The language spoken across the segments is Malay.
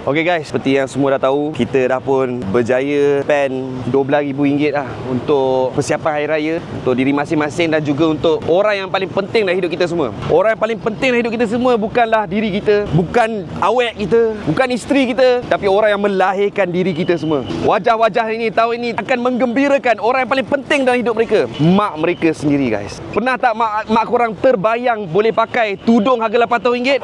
Okay guys, seperti yang semua dah tahu, kita dah pun berjaya spend RM12,000 lah untuk persiapan Hari Raya, untuk diri masing-masing dan juga untuk orang yang paling penting dalam hidup kita semua. Orang yang paling penting dalam hidup kita semua bukanlah diri kita, bukan awet kita, bukan isteri kita, tapi orang yang melahirkan diri kita semua. Wajah-wajah ini tahun ini akan menggembirakan orang yang paling penting dalam hidup mereka, mak mereka sendiri guys. Pernah tak mak korang terbayang boleh pakai tudung harga RM800?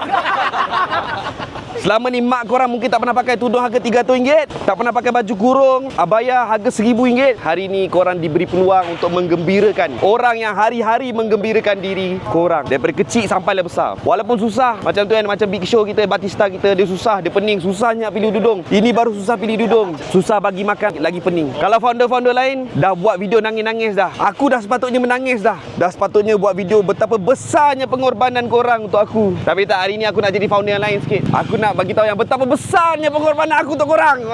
Selama ni mak korang mungkin tak pernah pakai tudung harga RM300, tak pernah pakai baju kurung, abaya harga RM1,000. Hari ni korang diberi peluang untuk menggembirakan orang yang hari-hari menggembirakan diri korang daripada kecil sampai lah besar. Walaupun susah, macam tu kan, macam Big Show kita, Batista kita, dia susah, dia pening, susahnya pilih dudung. Ini baru susah pilih dudung, susah bagi makan, lagi pening. Kalau founder-founder lain dah buat video nangis-nangis dah, aku dah sepatutnya menangis dah. Dah sepatutnya buat video betapa besarnya pengorbanan korang untuk aku. Tapi tak, hari ni aku nak jadi founder yang lain sikit. Aku nak bagi tahu yang betapa besarnya pengorbanan aku untuk korang.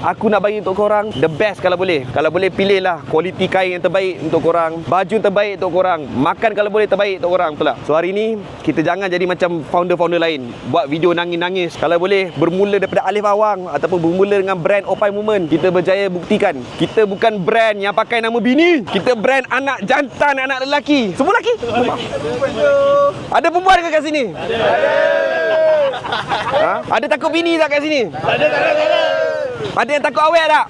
Aku nak bagi untuk korang the best kalau boleh. Kalau boleh pilihlah kualiti kain yang terbaik untuk korang, baju terbaik untuk korang, makan kalau boleh terbaik untuk korang, betul tak? So hari ni kita jangan jadi macam founder-founder lain, buat video nangis-nangis. Kalau boleh bermula daripada alif awang ataupun bermula dengan brand Opai Movement. Kita berjaya buktikan kita bukan brand yang pakai nama bini, kita brand anak jantan, anak lelaki. Semua lelaki? Ada perempuan ke kat sini? Ha? Ada takut bini tak kat sini? Tak ada. Ada yang takut awet tak?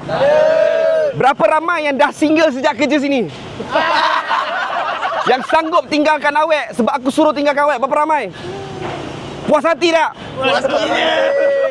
Berapa ramai yang dah single sejak kerja sini? Yang sanggup tinggalkan awet sebab aku suruh tinggalkan awet, berapa ramai? Puas hati tak? Puas hati.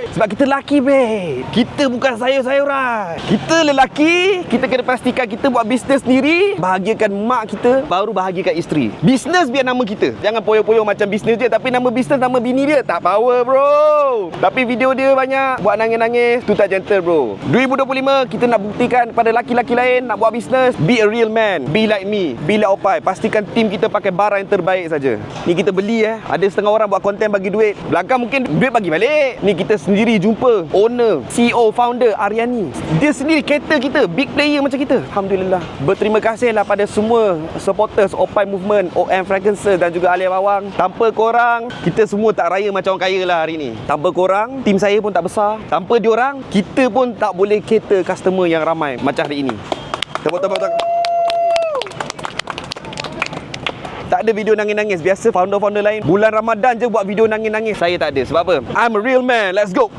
Sebab kita lelaki, babe. Kita bukan sayur-sayuran. Kita lelaki, kita kena pastikan kita buat bisnes sendiri, bahagiakan mak kita, baru bahagiakan isteri. Bisnes biar nama kita. Jangan poyo-poyo macam bisnes je, tapi nama bisnes, nama bini dia tak power, bro. Tapi video dia banyak buat nangis-nangis, tu tak gentle, bro. 2025, kita nak buktikan kepada lelaki-lelaki lain nak buat bisnes, be a real man, be like me, be like Opai. Pastikan tim kita pakai barang yang terbaik saja. Ni kita beli ada setengah orang buat konten bagi duit, belakang mungkin duit bagi balik. Ni kita sendiri jumpa owner, CEO, founder Aryani. Dia sendiri cater kita, big player macam kita. Alhamdulillah. Berterima kasihlah pada semua supporters Opai Movement, OM Fragrances dan juga Alif Awang. Tanpa korang, kita semua tak raya macam orang kaya lah hari ni. Tanpa korang, tim saya pun tak besar. Tanpa diorang, kita pun tak boleh cater customer yang ramai macam hari ini. Tepuk-tepuk. Tak ada video nangis-nangis. Biasa founder-founder lain bulan Ramadan je buat video nangis-nangis. Saya tak ada. Sebab apa? I'm a real man. Let's go.